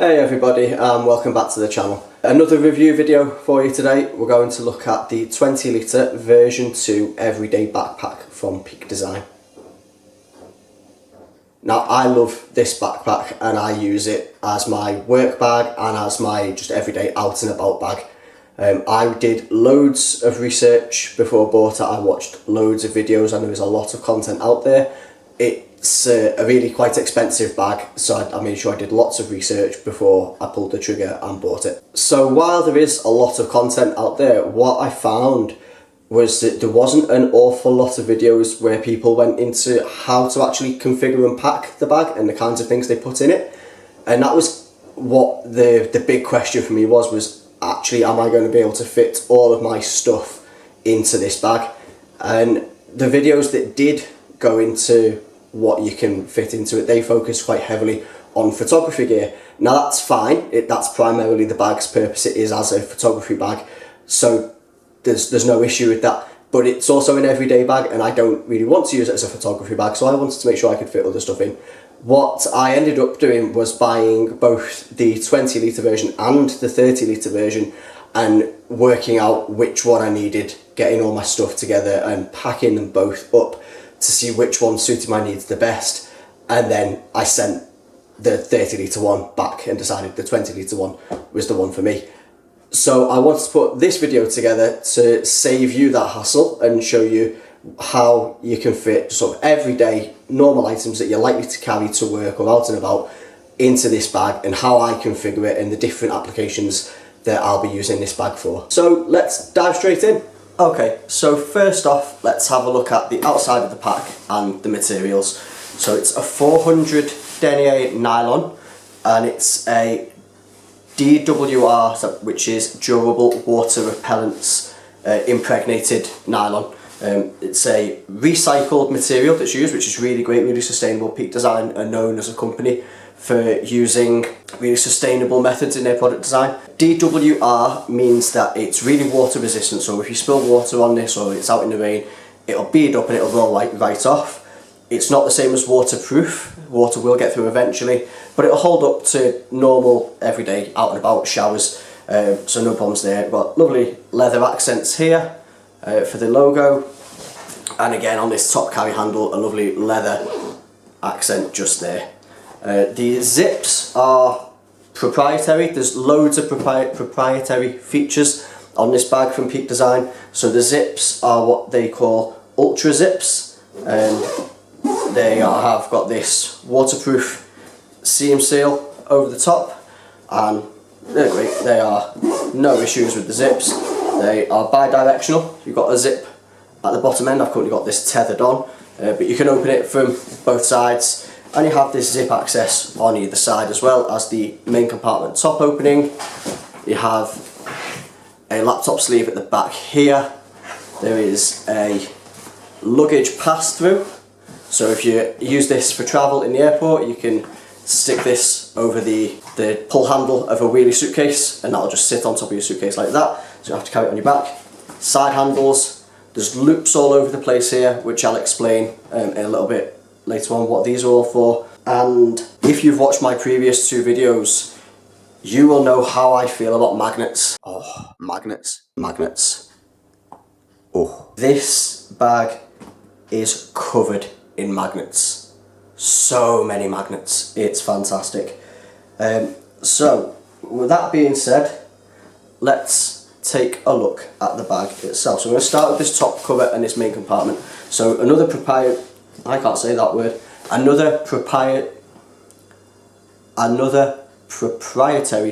Hey everybody, and welcome back to the channel. Another review video for you today. We're going to look at the 20 litre version 2 everyday backpack from Peak Design. Now I love this backpack and I use it as my work bag and as my just everyday out and about bag. I did loads of research before I bought it. I watched loads of videos and there is a lot of content out there. It's a really quite expensive bag, so I made sure I did lots of research before I pulled the trigger and bought it. So while there is a lot of content out there, what I found was that there wasn't an awful lot of videos where people went into how to actually configure and pack the bag and the kinds of things they put in it. And that was what the big question for me was actually, am I going to be able to fit all of my stuff into this bag? And the videos that did go into what you can fit into it, they focus quite heavily on photography gear. Now that's fine, that's primarily the bag's purpose. It is as a photography bag, so there's no issue with that, but it's also an everyday bag and I don't really want to use it as a photography bag, so I wanted to make sure I could fit other stuff in. What I ended up doing was buying both the 20 litre version and the 30 litre version and working out which one I needed, getting all my stuff together and packing them both up to see which one suited my needs the best, and then I sent the 30 litre one back and decided the 20 litre one was the one for me. So I wanted to put this video together to save you that hassle and show you how you can fit sort of everyday normal items that you're likely to carry to work or out and about into this bag, and how I configure it and the different applications that I'll be using this bag for. So let's dive straight in. Okay, so first off, let's have a look at the outside of the pack and the materials. So it's a 400 denier nylon and it's a DWR, which is durable water repellents impregnated nylon. It's a recycled material that's used, which is really great, really sustainable. Peak Design are known as a company for using really sustainable methods in their product design. DWR means that it's really water resistant, so if you spill water on this or it's out in the rain, it'll bead up and it'll roll right off. It's not the same as waterproof. Water will get through eventually, but it'll hold up to normal everyday out and about showers, so no problems there. Got lovely leather accents here for the logo, and again on this top carry handle a lovely leather accent just there. The zips are proprietary. There's loads of proprietary features on this bag from Peak Design. So the zips are what they call ultra zips, and they have got this waterproof seam seal over the top, and they're great. They are no issues with the zips. They are bi-directional. You've got a zip at the bottom end. I've currently got this tethered on, but you can open it from both sides. And you have this zip access on either side, as well as the main compartment top opening. You have a laptop sleeve at the back here. There is a luggage pass-through. So if you use this for travel in the airport, you can stick this over the pull handle of a wheelie suitcase and that'll just sit on top of your suitcase like that. So you don't have to carry it on your back. Side handles, there's loops all over the place here, which I'll explain in a little bit later on what these are all for. And if you've watched my previous two videos, you will know how I feel about magnets. Oh, magnets. Oh, this bag is covered in magnets. So many magnets, it's fantastic. So with that being said, let's take a look at the bag itself. So I'm going to start with this top cover and this main compartment. So another proprietary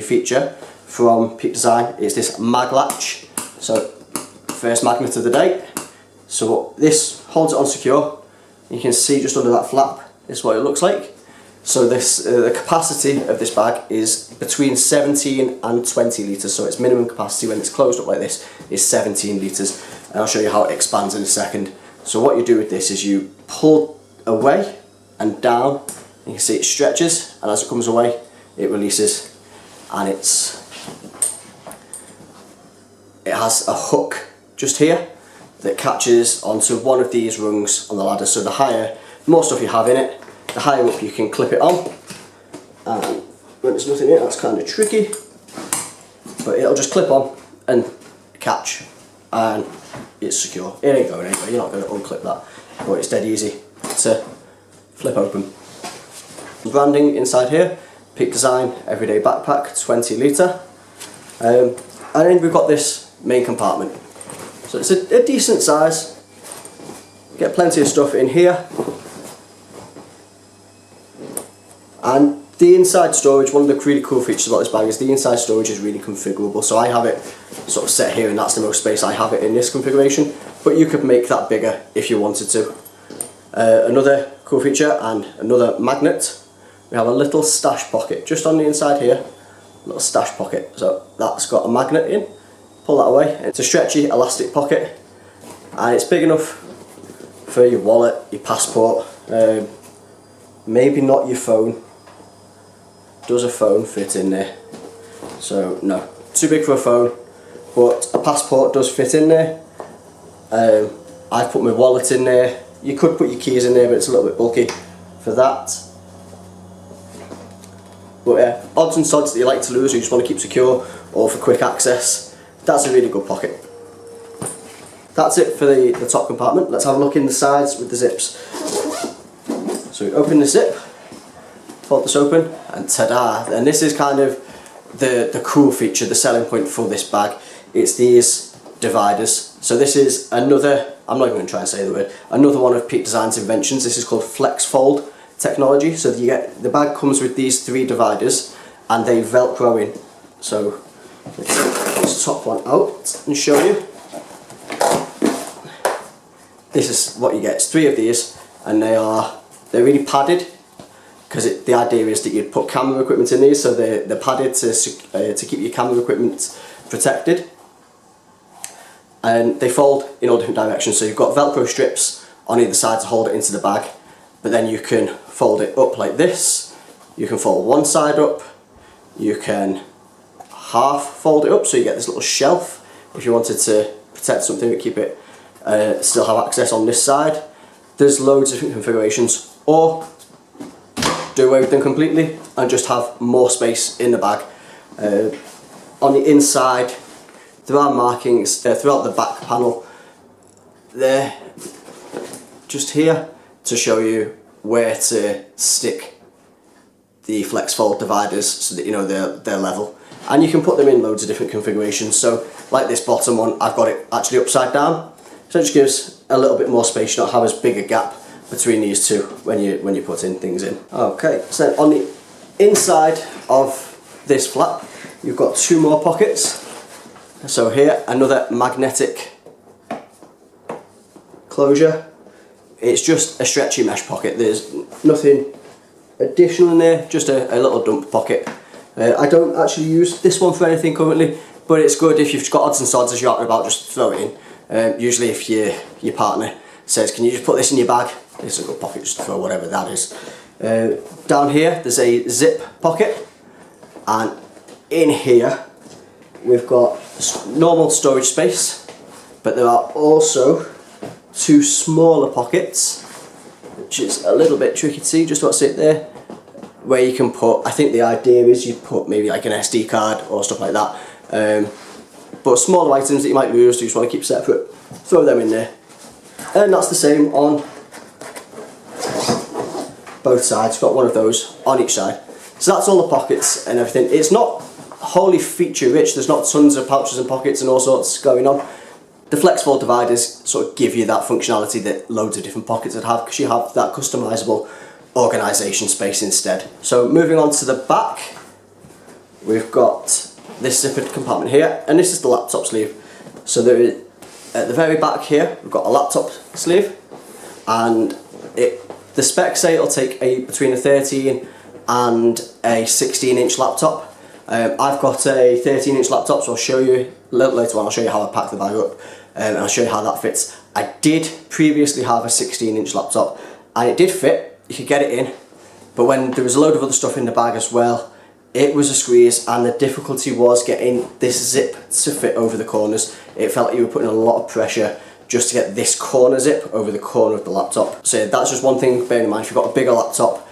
feature from Peak Design is this mag latch. So first magnet of the day. So this holds it on secure. You can see just under that flap, this is what it looks like. So this the capacity of this bag is between 17 and 20 litres. So its minimum capacity when it's closed up like this is 17 litres. And I'll show you how it expands in a second. So what you do with this is you pull away and down, and you can see it stretches, and as it comes away it releases, and it has a hook just here that catches onto one of these rungs on the ladder. So the more stuff you have in it, the higher up you can clip it on, and there's nothing in it, that's kind of tricky, but it'll just clip on and catch, and it's secure. It ain't going anywhere, you're not going to unclip that, but it's dead easy to flip open. Branding inside here, Peak Design Everyday Backpack 20 litre, and then we've got this main compartment. So it's a decent size, get plenty of stuff in here, and the inside storage, one of the really cool features about this bag is the inside storage is really configurable. So I have it sort of set here and that's the most space I have it in this configuration, but you could make that bigger if you wanted to. Another cool feature and another magnet, we have a little stash pocket just on the inside here, a little stash pocket. So that's got a magnet in, pull that away, it's a stretchy elastic pocket and it's big enough for your wallet, your passport, maybe not your phone. Does a phone fit in there? So no, too big for a phone, but a passport does fit in there. I've put my wallet in there. You could put your keys in there, but it's a little bit bulky for that. But yeah, odds and sods that you like to lose or you just want to keep secure or for quick access, that's a really good pocket. That's it for the top compartment. Let's have a look in the sides with the zips. So we open the zip, fold this open, and ta-da! And this is kind of the cool feature, the selling point for this bag. It's these dividers. So this is another, I'm not even going to try and say the word, another one of Peak Design's inventions. This is called FlexFold technology. So you get, the bag comes with these 3 dividers and they Velcro in. So let's take this top one out and show you. This is what you get, it's 3 of these, and they're really padded, because the idea is that you'd put camera equipment in these, so they're padded to keep your camera equipment protected. And they fold in all different directions, so you've got Velcro strips on either side to hold it into the bag, but then you can fold it up like this, you can fold one side up, you can half fold it up so you get this little shelf if you wanted to protect something but keep it, still have access on this side. There's loads of different configurations, or do away with them completely and just have more space in the bag. On the inside there are markings throughout the back panel. They're just here to show you where to stick the FlexFold dividers so that you know they're level, and you can put them in loads of different configurations. So like this bottom one, I've got it actually upside down, so it just gives a little bit more space. You don't have as big a gap between these two when you're putting things in. Okay, so on the inside of this flap you've got 2 more pockets. So here, another magnetic closure. It's just a stretchy mesh pocket, there's nothing additional in there, just a little dump pocket. I don't actually use this one for anything currently, but it's good if you've got odds and sods as you're out and about, just throw it in. Usually if your partner says, can you just put this in your bag, it's a good pocket just to throw whatever that is. Down here there's a zip pocket, and in here we've got normal storage space, but there are also 2 smaller pockets, which is a little bit tricky to see, just what's it there, where you can put, I think the idea is you put maybe like an SD card or stuff like that, but smaller items that you might lose, you just want to keep separate, throw them in there. And that's the same on both sides, got one of those on each side. So that's all the pockets and everything. It's not wholly feature rich, there's not tons of pouches and pockets and all sorts going on. The FlexFold dividers sort of give you that functionality that loads of different pockets would have, because you have that customizable organisation space instead. So moving on to the back, we've got this zippered compartment here, and this is the laptop sleeve. So there is, at the very back here, we've got a laptop sleeve, and the specs say it'll take between a 13 and a 16-inch laptop. I've got a 13-inch laptop, so I'll show you a little later on. I'll show you how I pack the bag up, and I'll show you how that fits. I did previously have a 16-inch laptop, and it did fit. You could get it in, but when there was a load of other stuff in the bag as well, it was a squeeze, and the difficulty was getting this zip to fit over the corners. It felt like you were putting a lot of pressure just to get this corner zip over the corner of the laptop. So that's just one thing, bear in mind, if you've got a bigger laptop,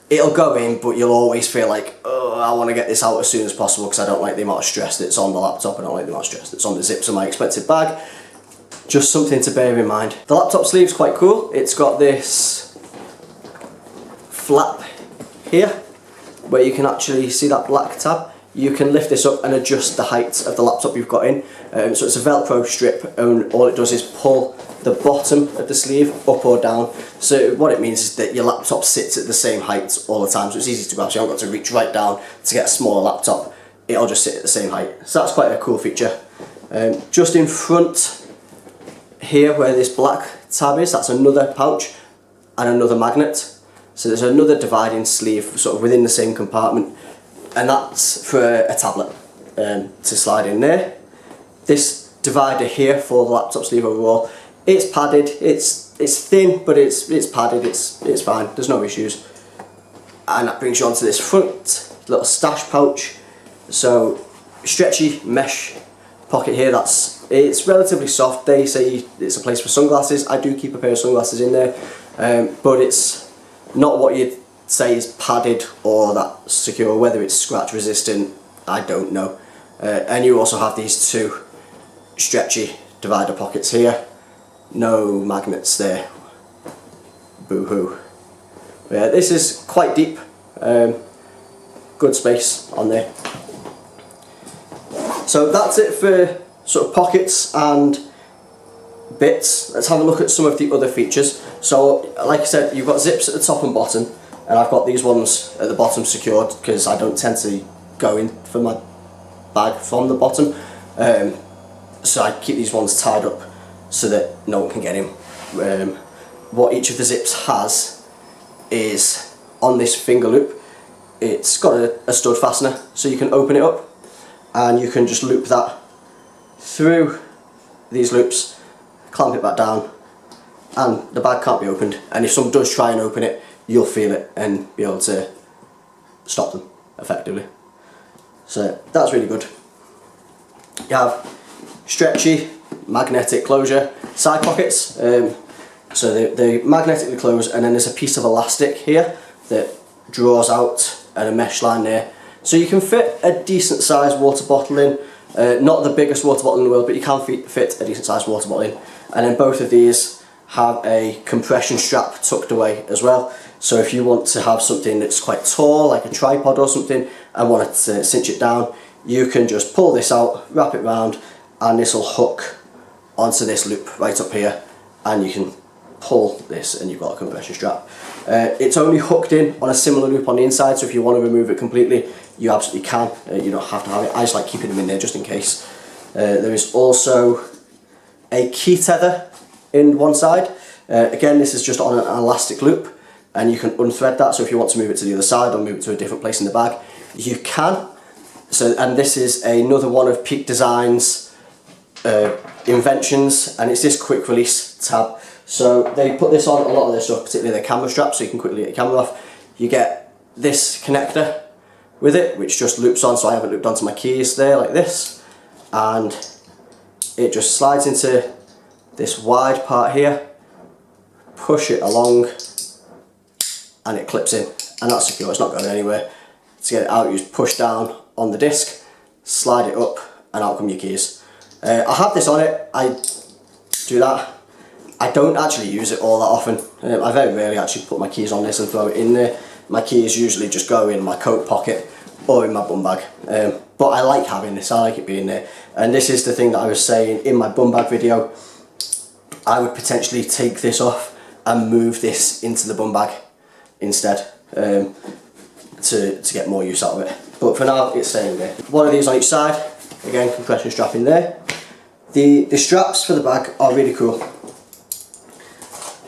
it'll go in, but you'll always feel like, oh, I want to get this out as soon as possible because I don't like the amount of stress that's on the laptop. I don't like the amount of stress that's on the zips of my expensive bag. Just something to bear in mind. The laptop sleeve's quite cool. It's got this flap here where you can actually see that black tab. You can lift this up and adjust the height of the laptop you've got in. So it's a Velcro strip, and all it does is pull the bottom of the sleeve up or down. So what it means is that your laptop sits at the same height all the time, so it's easy to grab. So you haven't got to reach right down to get a smaller laptop. It'll just sit at the same height. So that's quite a cool feature. Just in front here where this black tab is, that's another pouch and another magnet. So there's another dividing sleeve sort of within the same compartment, and that's for a tablet to slide in there. This divider here for the laptop sleeve overall, it's padded, it's thin, but it's padded, it's fine, there's no issues. And that brings you onto this front little stash pouch. So stretchy mesh pocket here, it's relatively soft. They say it's a place for sunglasses. I do keep a pair of sunglasses in there, but it's not what you'd say is padded or that secure. Whether it's scratch resistant, I don't know. And you also have these two stretchy divider pockets here. No magnets there. Boo-hoo. Yeah, this is quite deep. Good space on there. So that's it for sort of pockets and bits. Let's have a look at some of the other features. So like I said, you've got zips at the top and bottom, and I've got these ones at the bottom secured because I don't tend to go in for my bag from the bottom. So I keep these ones tied up so that no one can get in. What each of the zips has is on this finger loop, it's got a stud fastener, so you can open it up and you can just loop that through these loops, clamp it back down, and the bag can't be opened. And if someone does try and open it, you'll feel it and be able to stop them effectively. So that's really good. You have stretchy magnetic closure side pockets. So they magnetically close, and then there's a piece of elastic here that draws out and a mesh line there. So you can fit a decent sized water bottle in. Not the biggest water bottle in the world, but you can fit a decent sized water bottle in. And then both of these have a compression strap tucked away as well. So if you want to have something that's quite tall, like a tripod or something, and want to cinch it down, you can just pull this out, wrap it round, and this will hook onto this loop right up here, and you can pull this and you've got a compression strap. It's only hooked in on a similar loop on the inside, so if you want to remove it completely, you absolutely can. You don't have to have it. I just like keeping them in there just in case. There is also a key tether in one side. Again, this is just on an elastic loop, and you can unthread that, so if you want to move it to the other side or move it to a different place in the bag, you can. So, and this is another one of Peak Design's inventions, and it's this quick release tab. So they put this on a lot of their stuff, particularly their camera strap, so you can quickly get your camera off. You get this connector with it, which just loops on, so I have it looped onto my keys there like this, and it just slides into this wide part here, push it along, and it clips in, and that's secure, it's not going anywhere. To get it out, you just push down on the disc, slide it up, and out come your keys. I have this on it, I do that. I don't actually use it all that often. I very rarely actually put my keys on this and throw it in there. My keys usually just go in my coat pocket or in my bum bag. But I like having this, I like it being there. And this is the thing that I was saying in my bum bag video. I would potentially take this off and move this into the bum bag instead to get more use out of it. But for now, it's staying there. One of these on each side, again, compression strap in there. The straps for the bag are really cool.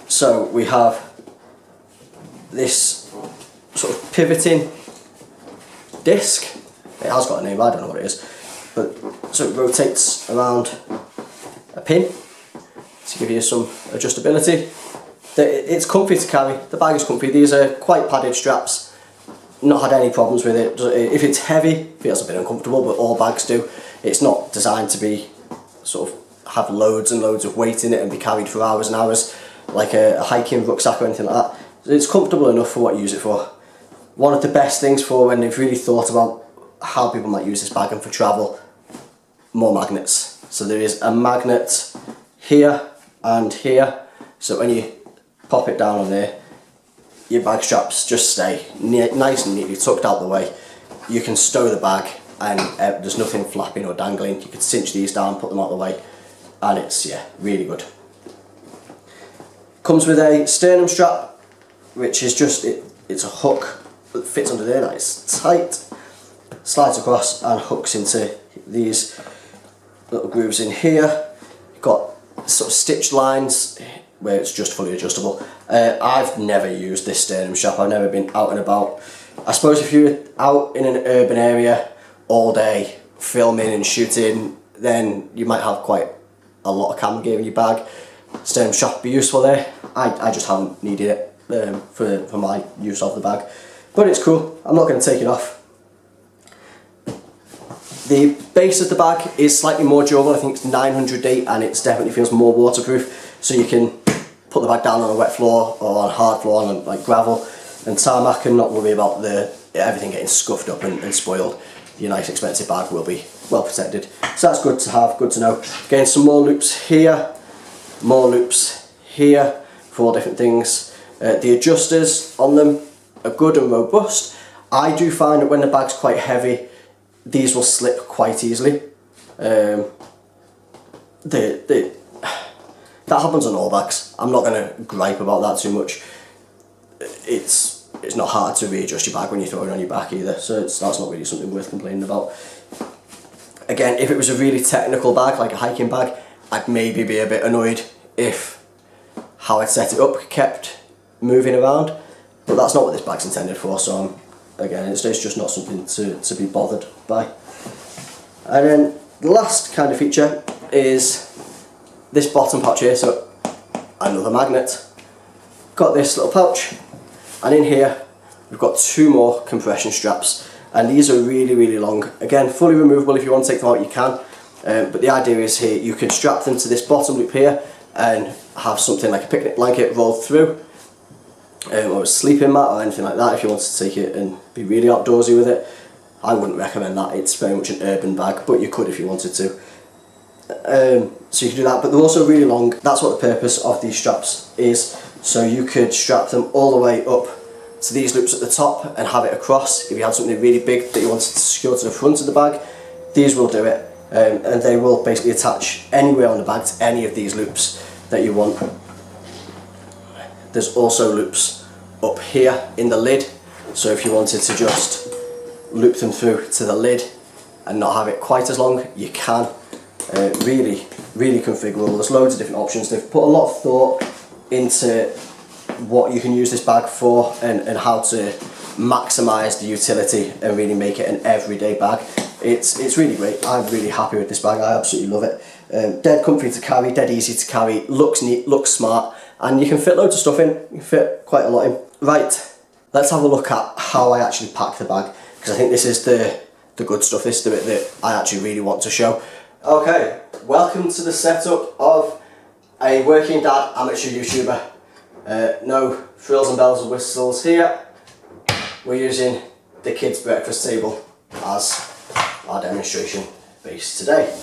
So we have this sort of pivoting disc. It has got a name, I don't know what it is. But so it rotates around a pin to give you some adjustability. It's comfy to carry, the bag is comfy. These are quite padded straps, not had any problems with it. If it's heavy, it feels a bit uncomfortable, but all bags do. It's not designed to be sort of have loads and loads of weight in it and be carried for hours and hours like a hiking rucksack or anything like that. It's comfortable enough for what you use it for. one of the best things for when they've really thought about how people might use this bag and for travel, more magnets. So there is a magnet here and here, so when you pop it down on there, your bag straps just stay nice and neatly tucked out the way. You can stow the bag and there's nothing flapping or dangling. You can cinch these down, put them out the way, and it's, yeah, really good. Comes with a sternum strap, which is just, it's a hook that fits under there, that is tight, slides across and hooks into these little grooves in here. You've got sort of stitched lines where it's just fully adjustable. I've never used this sternum strap, I've never been out and about. I suppose if you're out in an urban area all day filming and shooting, then you might have quite a lot of camera gear in your bag. Sternum strap would be useful there. I just haven't needed it for my use of the bag. But it's cool, I'm not going to take it off. The base of the bag is slightly more durable, I think it's 900D, and it definitely feels more waterproof, so you can put the bag down on a wet floor or on a hard floor on like gravel and tarmac and not worry about everything getting scuffed up and spoiled. Your nice expensive bag will be well protected. So that's good to have, good to know. Again, some more loops here, more loops here for all different things. The adjusters on them are good and robust. I do find that when the bag's quite heavy, these will slip quite easily. That happens on all bags. I'm not going to gripe about that too much. It's not hard to readjust your bag when you throw it on your back either, so that's not really something worth complaining about. Again, if it was a really technical bag, like a hiking bag, I'd maybe be a bit annoyed if how I'd set it up kept moving around, but that's not what this bag's intended for, so again, it's just not something to be bothered by. And then the last kind of feature is this bottom pouch here, so another magnet. Got this little pouch, and in here we've got two more compression straps, and these are really, really long. Again, fully removable. If you want to take them out, you can, but the idea is here you could strap them to this bottom loop here and have something like a picnic blanket rolled through, or a sleeping mat or anything like that if you wanted to take it and be really outdoorsy with it. I wouldn't recommend that, it's very much an urban bag, but you could if you wanted to. So you can do that, but they're also really long. That's what the purpose of these straps is. So you could strap them all the way up to these loops at the top and have it across. If you had something really big that you wanted to secure to the front of the bag, these will do it. And they will basically attach anywhere on the bag to any of these loops that you want. There's also loops up here in the lid, so if you wanted to just loop them through to the lid and not have it quite as long, you can. Really, really configurable. There's loads of different options. They've put a lot of thought into what you can use this bag for and how to maximise the utility and really make it an everyday bag. It's really great. I'm really happy with this bag. I absolutely love it. Dead comfy to carry, dead easy to carry, looks neat, looks smart, and you can fit loads of stuff in. You can fit quite a lot in. Right, let's have a look at how I actually pack the bag, because I think this is the good stuff. This is the bit that I actually really want to show. Okay, welcome to the setup of a working dad amateur YouTuber. No frills and bells and whistles here. We're using the kids' breakfast table as our demonstration base today.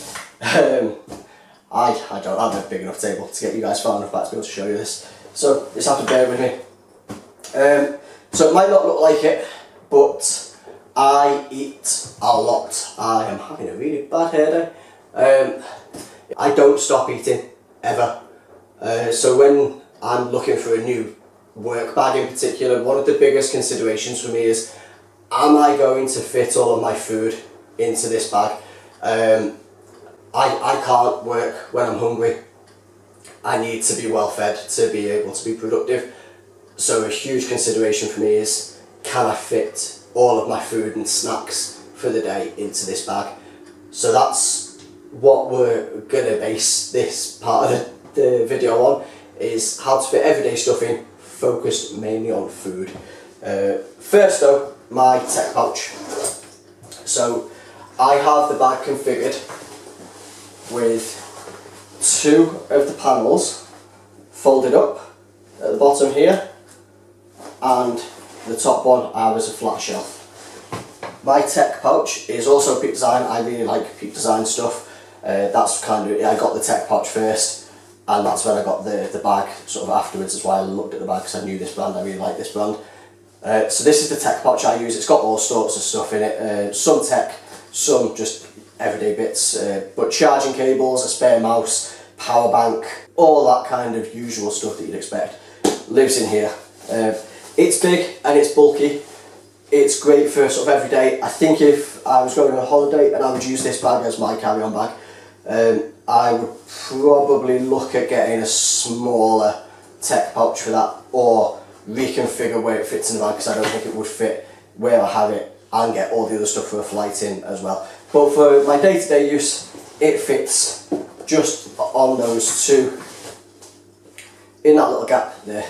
I don't have a big enough table to get you guys far enough back to be able to show you this, so you just have to bear with me. So it might not look like it, but I eat a lot. I am having a really bad hair day. I don't stop eating ever. So when I'm looking for a new work bag in particular, one of the biggest considerations for me is, am I going to fit all of my food into this bag? I can't work when I'm hungry. I need to be well fed to be able to be productive. So a huge consideration for me is, can I fit all of my food and snacks for the day into this bag? So that's what we're gonna base this part of the video on, is how to fit everyday stuff in, focused mainly on food. First though, my tech pouch. So I have the bag configured with two of the panels folded up at the bottom here, and the top one I have is a flat shelf. My tech pouch is also Peak Design. I really like Peak Design stuff. That's kind of, I got the tech pouch first, and that's when I got the bag sort of afterwards. That's why I looked at the bag, because I knew this brand, I really like this brand. So this is the tech pouch I use. It's got all sorts of stuff in it, some tech, some just everyday bits, but charging cables, a spare mouse, power bank, all that kind of usual stuff that you'd expect lives in here. It's big and it's bulky. It's great for sort of every day. I think if I was going on a holiday and I would use this bag as my carry-on bag, I would probably look at getting a smaller tech pouch for that, or reconfigure where it fits in the bag, because I don't think it would fit where I have it, and get all the other stuff for a flight in as well. But for my day-to-day use, it fits just on those two, in that little gap there.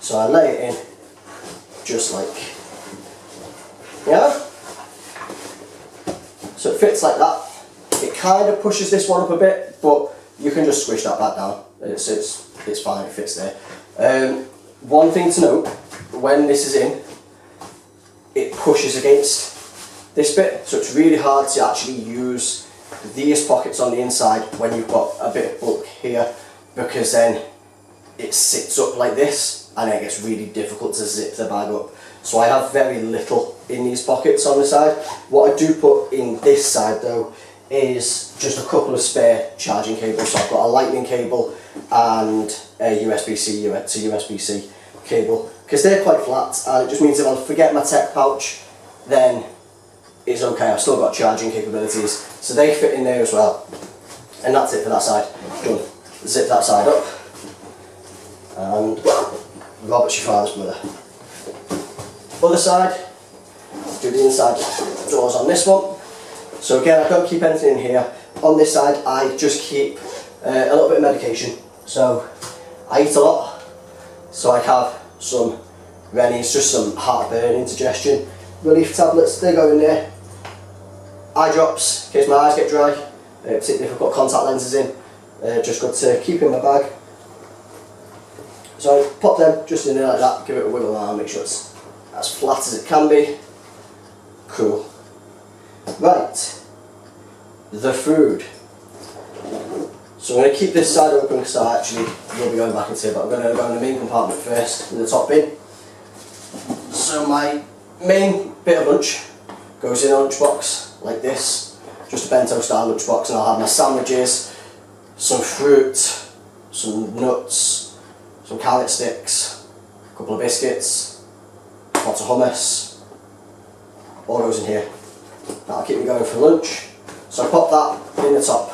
So I lay it in just like, yeah. So it fits like that. It kind of pushes this one up a bit, but you can just squish that back down. It's fine, it fits there. One thing to note, when this is in, it pushes against this bit, so it's really hard to actually use these pockets on the inside when you've got a bit of bulk here, because then it sits up like this and it gets really difficult to zip the bag up. So I have very little in these pockets on the side. What I do put in this side though is just a couple of spare charging cables. So I've got a lightning cable and a USB-C to USB-C cable, because they're quite flat, and it just means if I forget my tech pouch, then it's okay, I've still got charging capabilities. So they fit in there as well. And that's it for that side. Done. Zip that side up. And Robert's your father's brother. Other side, do the inside doors on this one. So again, I don't keep anything in here. On this side, I just keep a little bit of medication. So I eat a lot, so I have some Rennies, just some heartburn, indigestion relief tablets. They go in there. Eye drops, in case my eyes get dry, particularly if I've got contact lenses in. Just good to keep in my bag. So pop them just in there like that, give it a wiggle around, make sure it's as flat as it can be. Cool. Right, the food. So I'm going to keep this side open because I actually will be going back into it, but I'm going to go in the main compartment first, in the top bin. So my main bit of lunch goes in a lunchbox like this, just a bento style lunchbox, and I'll have my sandwiches, some fruit, some nuts, some carrot sticks, a couple of biscuits, lots of hummus, all goes in here. That'll keep me going for lunch. So I pop that in the top.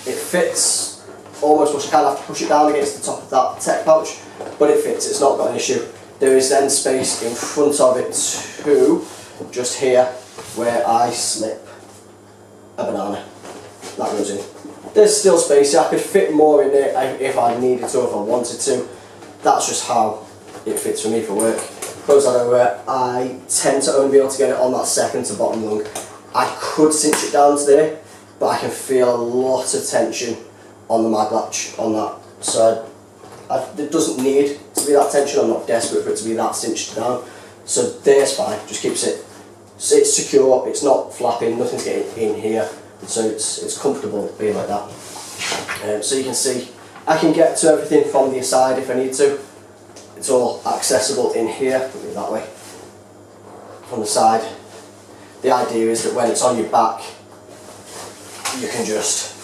It fits almost, which I kind of have to push it down against the top of that tech pouch, but it fits, it's not got an issue. There is then space in front of it too, just here, where I slip a banana. That goes in. There's still space, I could fit more in there if I needed to, if I wanted to. That's just how it fits for me for work. Close that over. I tend to only be able to get it on that second to bottom rung. I could cinch it down to there, but I can feel a lot of tension on the mag latch on that. So it doesn't need to be that tension, I'm not desperate for it to be that cinched down. So there's fine, just keeps it, it's secure, it's not flapping, nothing's getting in here. So it's comfortable being like that. So you can see, I can get to everything from the side if I need to. It's all accessible in here, put it that way, from the side. The idea is that when it's on your back, you can just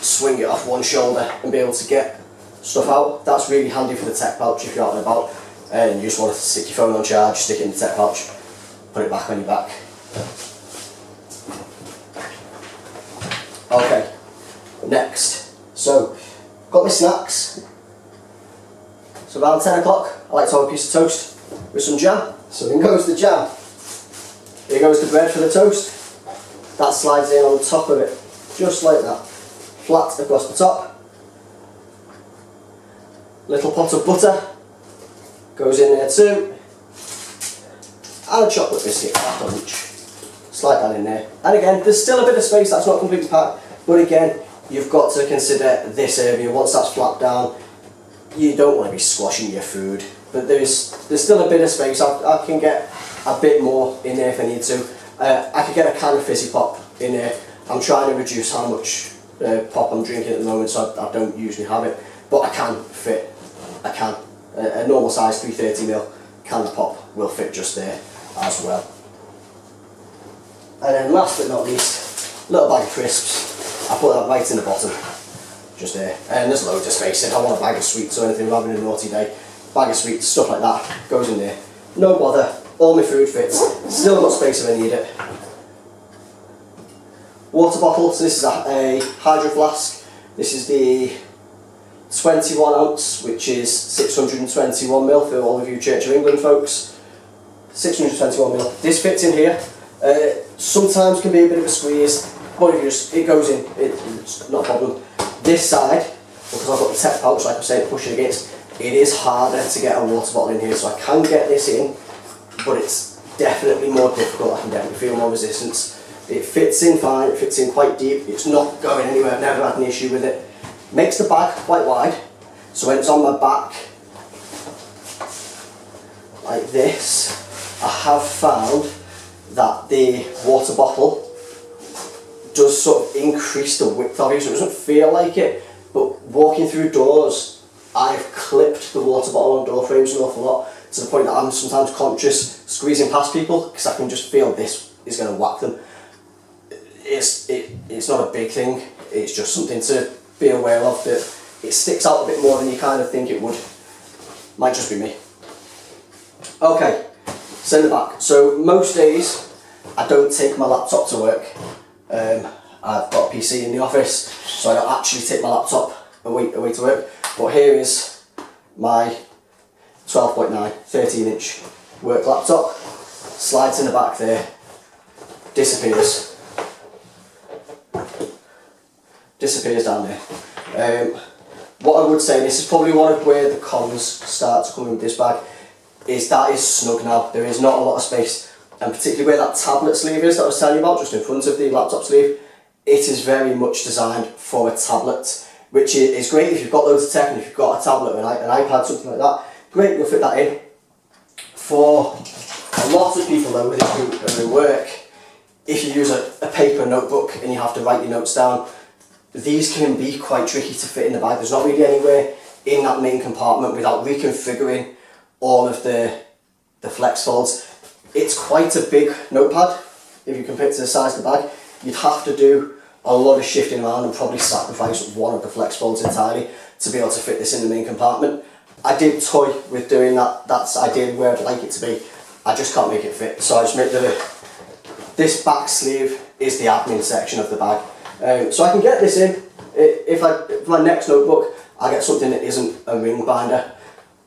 swing it off one shoulder and be able to get stuff out. That's really handy for the tech pouch if you're out and about and you just want to stick your phone on charge, stick it in the tech pouch, put it back on your back. Okay, next. So, got my snacks. So around 10 o'clock, I like to have a piece of toast with some jam. So in goes the jam. Here goes the bread for the toast. That slides in on top of it, just like that. Flat across the top. Little pot of butter goes in there too. And a chocolate biscuit after lunch. Slide that in there. And again, there's still a bit of space, that's not completely packed, but again, you've got to consider this area. Once that's flapped down, you don't want to be squashing your food but there's still a bit of space. I can get a bit more in there if I need to. I could get a can of fizzy pop in there. I'm trying to reduce how much pop I'm drinking at the moment, so I don't usually have it, but I can fit a can. A normal size 330ml can of pop will fit just there as well. And then last but not least, little bag of crisps. I put that right in the bottom, just there. And there's loads of space. If I want a bag of sweets or anything, I'm having a naughty day, bag of sweets, stuff like that, goes in there. No bother, all my food fits. Still got space if I need it. Water bottle, so this is a Hydro Flask. This is the 21 ounce, which is 621ml for all of you Church of England folks. 621ml. This fits in here. Sometimes can be a bit of a squeeze, but it goes in, it's not a problem. This side, because I've got the tech pouch, like I said, pushing against, it is harder to get a water bottle in here, so I can get this in, but it's definitely more difficult. I can definitely feel more resistance. It fits in fine, it fits in quite deep, it's not going anywhere, I've never had an issue with it. Makes the bag quite wide, so when it's on my back, like this, I have found that the water bottle does sort of increase the width of it, so it doesn't feel like it, but walking through doors, I've clipped the water bottle on door frames an awful lot, to the point that I'm sometimes conscious squeezing past people, because I can just feel this is going to whack them. It's not a big thing, it's just something to be aware of, that it sticks out a bit more than you kind of think it would. Might just be me. Okay, send it back. So most days I don't take my laptop to work. I've got a PC in the office, so I don't actually take my laptop away to work. But here is my 12.9, 13-inch work laptop. Slides in the back there, disappears down there. What I would say, this is probably one of where the cons start to come in with this bag, is that is snug now. There is not a lot of space, and particularly where that tablet sleeve is that I was telling you about, just in front of the laptop sleeve, it is very much designed for a tablet, which is great if you've got loads of tech and if you've got a tablet or an iPad, something like that. Great, you'll fit that in. For a lot of people though, with their work, if you use a paper notebook and you have to write your notes down, these can be quite tricky to fit in the bag. There's not really anywhere in that main compartment without reconfiguring all of the flex folds. It's quite a big notepad if you compare it to the size of the bag. You'd have to do a lot of shifting around and probably sacrifice one of the flex folds entirely to be able to fit this in the main compartment. I did toy with doing that. That's ideally where I'd like it to be. I just can't make it fit, so I just make this back sleeve is the admin section of the bag. So I can get this in. For my next notebook, I get something that isn't a ring binder.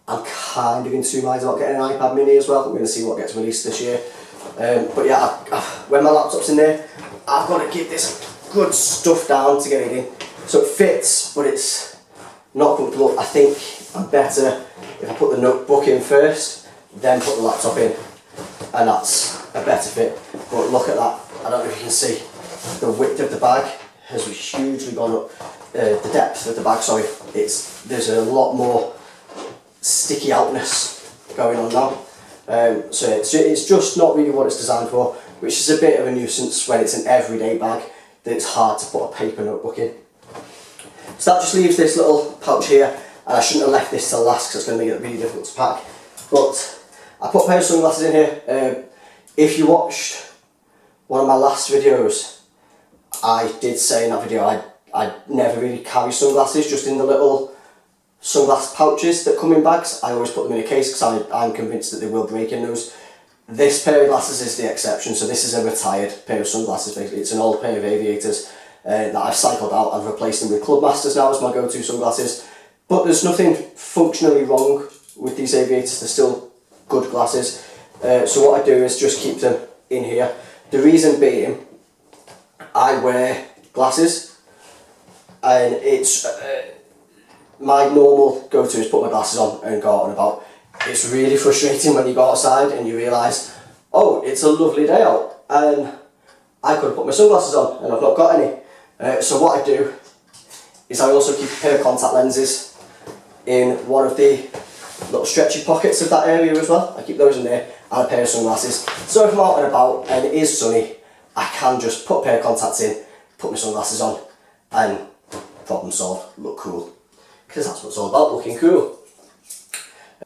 I'm kind of in two minds about getting an iPad mini as well. I'm going to see what gets released this year. But yeah, when my laptop's in there, I've got to give this good stuff down to get it in. So it fits, but it's not comfortable. I think I'm better if I put the notebook in first, then put the laptop in, and that's a better fit. But look at that. I don't know if you can see. The width of the bag has hugely gone up. The depth of the bag, sorry. There's a lot more sticky outness going on now. So it's just not really what it's designed for, which is a bit of a nuisance when it's an everyday bag that it's hard to put a paper notebook in. So that just leaves this little pouch here, and I shouldn't have left this till last because it's going to make it really difficult to pack. But I put a pair of sunglasses in here. If you watched one of my last videos, I did say in that video I never really carry sunglasses, just in the little sunglass pouches that come in bags. I always put them in a case because I'm convinced that they will break in those. This pair of glasses is the exception, so this is a retired pair of sunglasses basically. It's an old pair of aviators that I've cycled out and replaced them with Clubmasters now as my go-to sunglasses. But there's nothing functionally wrong with these aviators, they're still good glasses. So what I do is just keep them in here. The reason being, I wear glasses, and it's my normal go-to is put my glasses on and go out and about. It's really frustrating when you go outside and you realise, oh, it's a lovely day out, and I could have put my sunglasses on and I've not got any. So what I do is I also keep a pair of contact lenses in one of the little stretchy pockets of that area as well. I keep those in there, and a pair of sunglasses. So if I'm out and about and it is sunny, I can just put a pair of contacts in, put my sunglasses on, and problem solved, look cool. Because that's what it's all about, looking cool.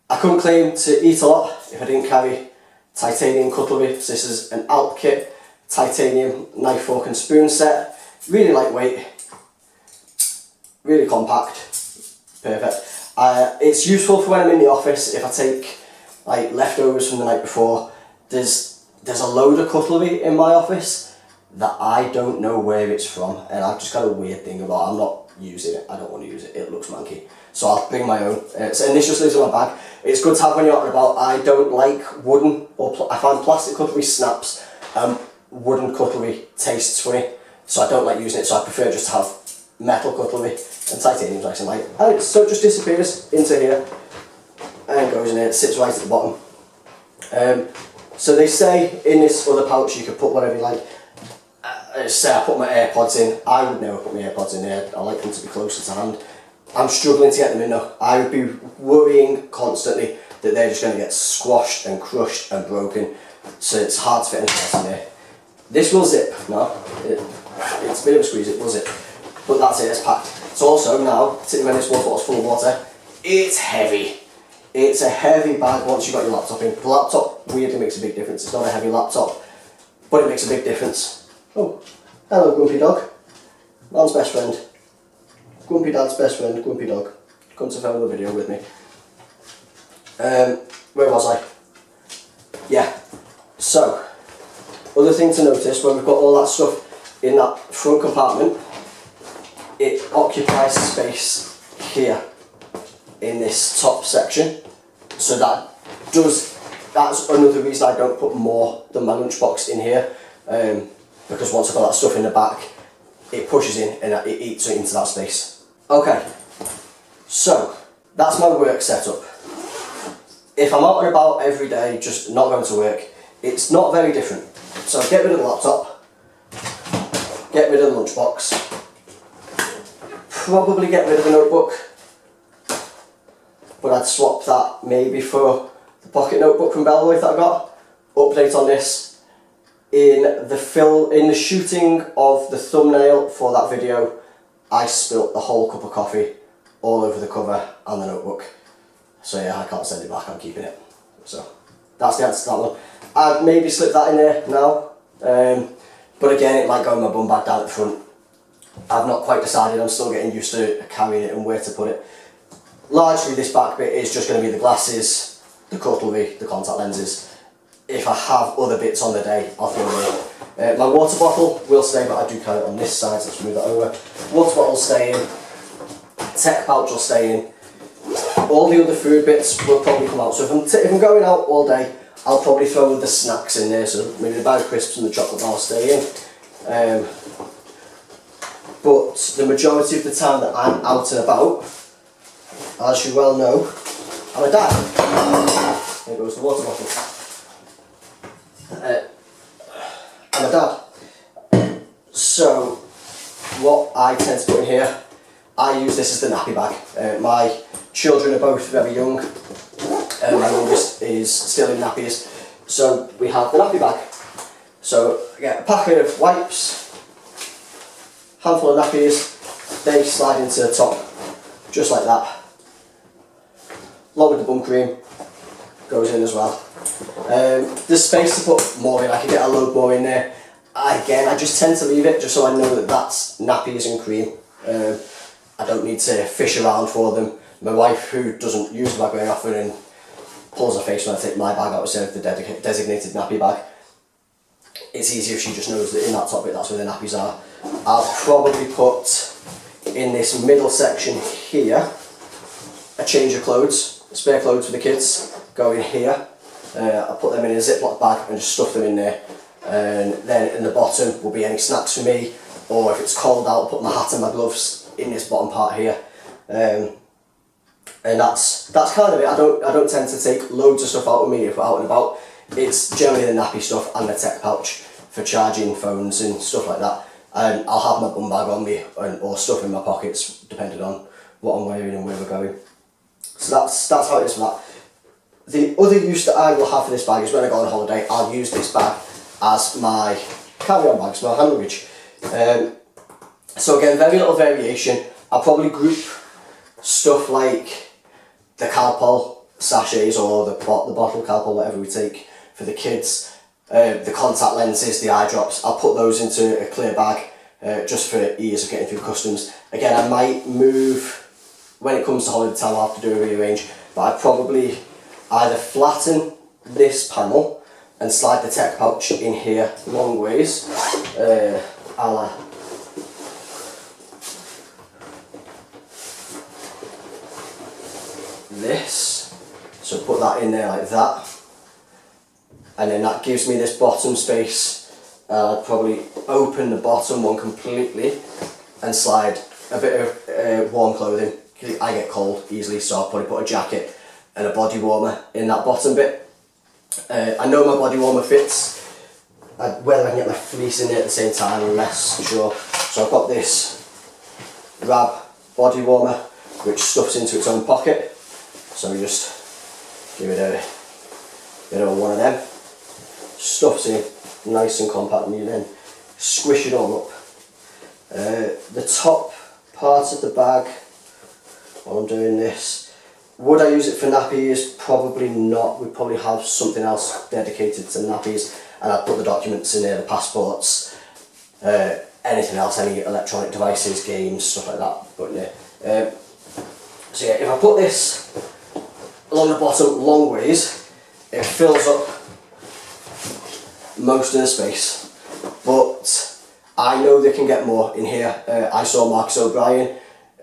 I couldn't claim to eat a lot if I didn't carry titanium cutlery. So this is an Alp kit, titanium knife, fork and spoon set. Really lightweight, really compact, perfect. It's useful for when I'm in the office. If I take like leftovers from the night before, there's a load of cutlery in my office that I don't know where it's from, and I've just got a weird thing about I'm not using it. I don't want to use it. It looks manky, so I'll bring my own. And this just lives in my bag. It's good to have when you're out and about. I don't like wooden I find plastic cutlery snaps. Wooden cutlery tastes funny, so I don't like using it. So I prefer just to have metal cutlery, and titanium's nice and light. And so it just disappears into here and goes in here. It sits right at the bottom. So they say in this other pouch you can put whatever you like. Say I put my AirPods in. I would never put my AirPods in there. I like them to be closer to hand. I'm struggling to get them in though. I would be worrying constantly that they're just going to get squashed and crushed and broken. So it's hard to fit anything else in there. This will zip now. It's a bit of a squeeze, it will zip. But that's it, it's packed. It's also now, particularly when this water bottle's full of water, it's heavy. It's a heavy bag once you've got your laptop in. The laptop weirdly makes a big difference. It's not a heavy laptop, but it makes a big difference. Oh, hello Grumpy Dog. Man's best friend. Grumpy Dad's best friend, Grumpy Dog. Come to film the video with me. Where was I? Yeah. So, other thing to notice, when we've got all that stuff in that front compartment, it occupies space here in this top section. So that's another reason I don't put more than my lunchbox in here. Because once I've got that stuff in the back, it pushes in and it eats it into that space. Okay, so that's my work setup. If I'm out and about every day, just not going to work, it's not very different. So get rid of the laptop, get rid of the lunchbox, probably get rid of the notebook, but I'd swap that maybe for the pocket notebook from Bellway that I got. Update on this. In the shooting of the thumbnail for that video, I spilt the whole cup of coffee all over the cover and the notebook. So yeah, I can't send it back, I'm keeping it. So that's the answer to that one. I'd maybe slip that in there now, but again it might go in my bum bag down at the front. I've not quite decided, I'm still getting used to carrying it and where to put it. Largely this back bit is just going to be the glasses, the cutlery, the contact lenses. If I have other bits on the day, I'll throw them in. My water bottle will stay, but I do carry it on this side, so let's move that over. Water bottle will stay in, tech pouch will stay in. All the other food bits will probably come out. So if I'm going out all day, I'll probably throw the snacks in there, so maybe the bag of crisps and the chocolate bar will stay in. But the majority of the time that I'm out and about, as you well know, I'm a dad. There goes the water bottle. I'm a dad. So what I tend to put in here, I use this as the nappy bag. My children are both very young. My youngest is still in nappies. So we have the nappy bag. So I get a packet of wipes, handful of nappies, they slide into the top, just like that. Along with the bum cream, goes in as well. There's space to put more in, I can get a load more in there. Again, I just tend to leave it just so I know that that's nappies and cream. I don't need to fish around for them. My wife, who doesn't use the bag very often and pulls her face when I take my bag out instead of the designated nappy bag, it's easier if she just knows that in that top bit that's where the nappies are. I'll probably put in this middle section here a change of clothes, spare clothes for the kids, go in here. I'll put them in a Ziploc bag and just stuff them in there. And then in the bottom will be any snacks for me, or if it's cold out, I'll put my hat and my gloves in this bottom part here. And that's kind of it. I don't tend to take loads of stuff out with me if we're out and about. It's generally the nappy stuff and the tech pouch for charging phones and stuff like that. And I'll have my bum bag on me or stuff in my pockets depending on what I'm wearing and where we're going. So that's how it is for that. The other use that I will have for this bag is when I go on holiday, I'll use this bag as my carry-on bag, so my hand luggage. So again, very little variation. I'll probably group stuff like the Calpol sachets or the bottle Calpol, whatever we take for the kids, the contact lenses, the eye drops. I'll put those into a clear bag just for ease of getting through customs. Again, I might move, when it comes to holiday time, I'll have to do a rearrange, but I'd probably either flatten this panel and slide the tech pouch in here long ways, a la this. So put that in there like that, and then that gives me this bottom space. I'd probably open the bottom one completely and slide a bit of warm clothing. I get cold easily, so I'll probably put a jacket and a body warmer in that bottom bit. I know my body warmer fits. Whether I can get my fleece in there at the same time, I'm less sure. So I've got this Rab body warmer which stuffs into its own pocket. So we just give it a bit of one of them. Stuffs in nice and compact, and you then squish it all up. The top part of the bag, while I'm doing this, would I use it for nappies? Probably not. We'd probably have something else dedicated to nappies, and I'd put the documents in there, the passports, anything else, any electronic devices, games, stuff like that. But yeah. So yeah, if I put this along the bottom long ways, it fills up most of the space, but I know they can get more in here. I saw Marcus O'Brien,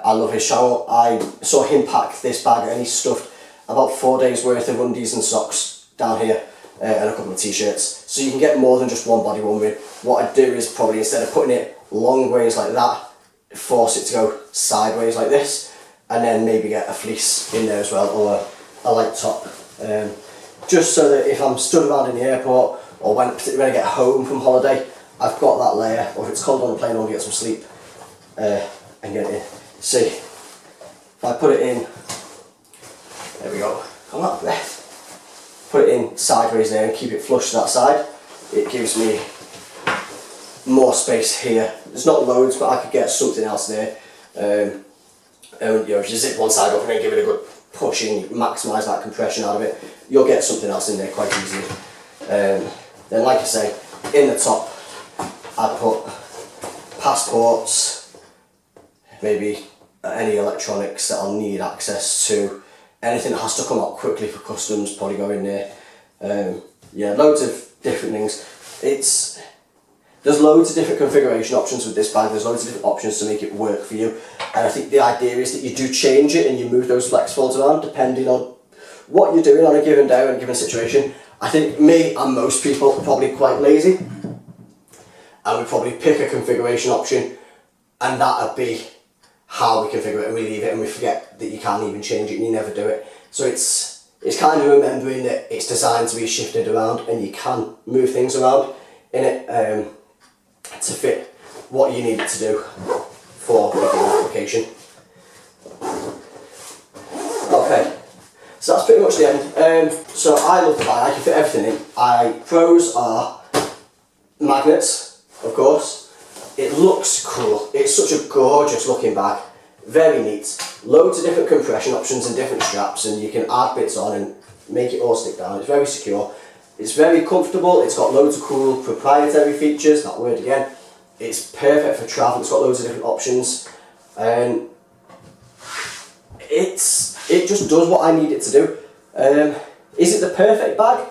I love his channel, I saw him pack this bag and he stuffed about 4 days worth of undies and socks down here, and a couple of t-shirts, so you can get more than just one body warmer in. What I'd do is probably, instead of putting it long ways like that, force it to go sideways like this, and then maybe get a fleece in there as well, or a light top, just so that if I'm stood around in the airport, or particularly when I get home from holiday, I've got that layer, or if it's cold on the plane, I want to get some sleep, and get it in. See, if I put it in, there we go, come out of breath, put it in sideways there and keep it flush to that side, it gives me more space here. There's not loads, but I could get something else there, and you know, if you zip one side up and then give it a good push and maximise that compression out of it, you'll get something else in there quite easily. Then, like I say, in the top I put passports, maybe any electronics that I'll need access to, anything that has to come out quickly for customs, probably go in there. Yeah, loads of different things. There's loads of different configuration options with this bag, there's loads of different options to make it work for you, and I think the idea is that you do change it and you move those flex folds around depending on what you're doing on a given day or in a given situation. I think me and most people are probably quite lazy, and we probably pick a configuration option and that'll be how we configure it, and we leave it and we forget that you can't even change it and you never do it. So it's kind of remembering that it's designed to be shifted around and you can move things around in it to fit what you need it to do for a given application. Okay. So that's pretty much the end. So I love the bag, I can fit everything in. Pros are magnets, of course. It looks cool, it's such a gorgeous looking bag, very neat. Loads of different compression options and different straps, and you can add bits on and make it all stick down. It's very secure, it's very comfortable, it's got loads of cool proprietary features, that word again. It's perfect for travel, it's got loads of different options, and it just does what I need it to do. Is it the perfect bag?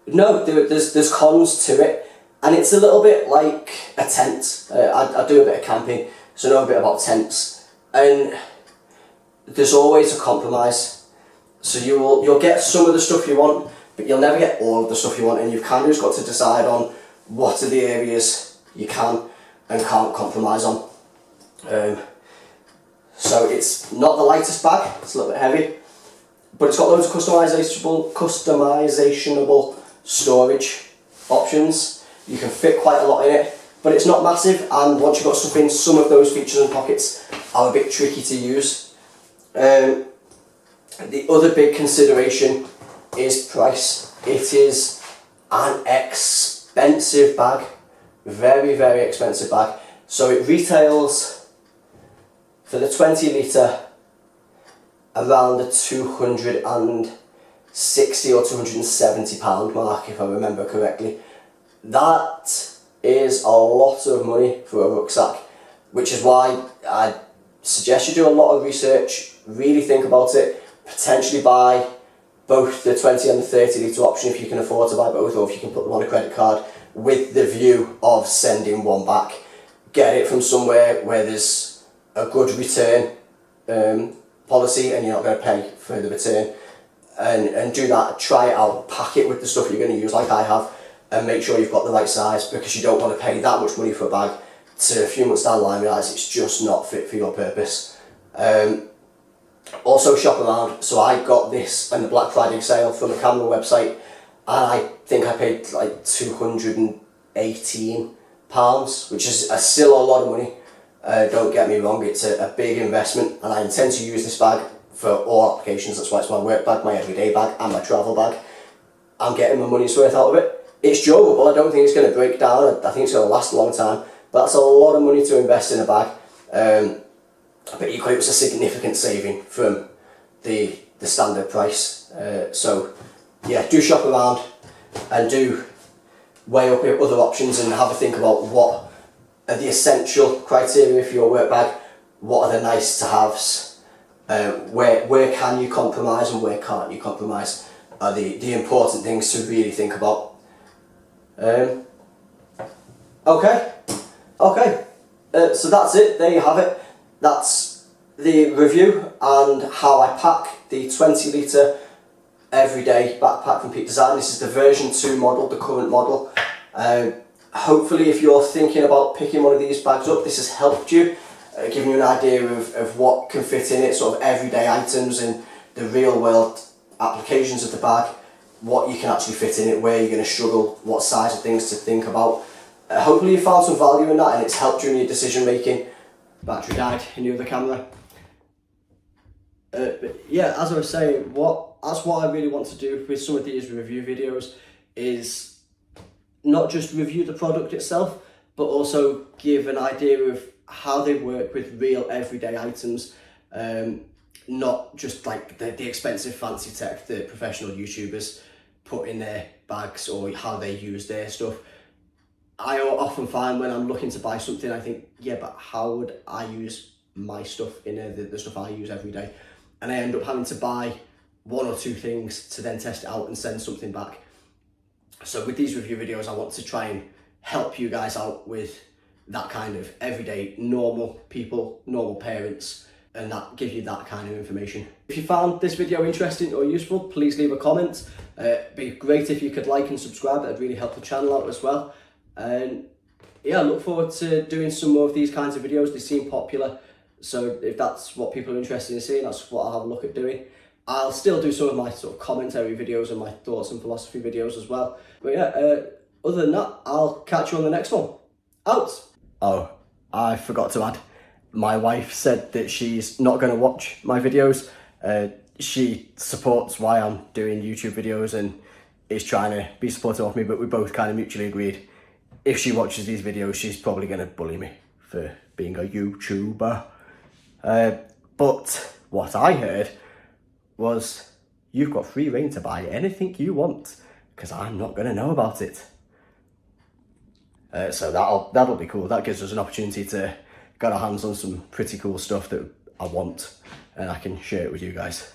No, there's cons to it, and it's a little bit like a tent. I do a bit of camping, so I know a bit about tents, and there's always a compromise. So you'll get some of the stuff you want, but you'll never get all of the stuff you want, and you've kind of just got to decide on what are the areas you can and can't compromise on. So it's not the lightest bag, it's a little bit heavy, but it's got loads of customisationable storage options. You can fit quite a lot in it, but it's not massive, and once you've got stuff in, some of those features and pockets are a bit tricky to use. The other big consideration is price. It is an expensive bag, very, very expensive bag. So it retails for the 20 litre around the £260 or £270 mark, if I remember correctly. That is a lot of money for a rucksack, which is why I suggest you do a lot of research, really think about it, potentially buy both the 20 and the 30 litre option if you can afford to buy both, or if you can put them on a credit card with the view of sending one back. Get it from somewhere where there's a good return policy and you're not going to pay for the return, and do that, try it out, pack it with the stuff you're going to use like I have, and make sure you've got the right size, because you don't want to pay that much money for a bag to a few months down the line realise it's just not fit for your purpose. Also shop around. So I got this in the Black Friday sale from the Camera website, and I think I paid like £218, which is still a lot of money. Don't get me wrong, it's a big investment, and I intend to use this bag for all applications. That's why it's my work bag, my everyday bag, and my travel bag. I'm getting my money's worth out of it. It's durable, I don't think it's going to break down, I think it's going to last a long time, but that's a lot of money to invest in a bag. But equally it was a significant saving from the standard price. So yeah, do shop around and do weigh up your other options and have a think about what are the essential criteria for your work bag, what are the nice to haves, where can you compromise and where can't you compromise, are the important things to really think about. Okay, so that's it, there you have it. That's the review and how I pack the 20 litre everyday backpack from Peak Design. This is the version 2 model, the current model. Hopefully if you're thinking about picking one of these bags up, this has helped you, giving you an idea of what can fit in it, sort of everyday items and the real world applications of the bag, what you can actually fit in it, where you're going to struggle, what size of things to think about. Hopefully you found some value in that and it's helped you in your decision making. Battery died in the other camera. But yeah, as I was saying, that's what I really want to do with some of these review videos, is not just review the product itself, but also give an idea of how they work with real everyday items, not just like the expensive fancy tech that professional YouTubers put in their bags or how they use their stuff. I often find when I'm looking to buy something, I think, yeah, but how would I use my stuff in the stuff I use every day? And I end up having to buy one or two things to then test it out and send something back. So with these review videos, I want to try and help you guys out with that kind of everyday normal people, normal parents, and that give you that kind of information. If you found this video interesting or useful, please leave a comment. It'd be great if you could like and subscribe. That'd really help the channel out as well. And yeah, I look forward to doing some more of these kinds of videos. They seem popular, so if that's what people are interested in seeing, that's what I'll have a look at doing. I'll still do some of my sort of commentary videos and my thoughts and philosophy videos as well. But yeah, other than that, I'll catch you on the next one. Out! Oh, I forgot to add, my wife said that she's not going to watch my videos. She supports why I'm doing YouTube videos and is trying to be supportive of me, but we both kind of mutually agreed if she watches these videos, she's probably going to bully me for being a YouTuber. But what I heard was, you've got free reign to buy anything you want, because I'm not going to know about it. So that'll be cool. That gives us an opportunity to get our hands on some pretty cool stuff that I want, and I can share it with you guys.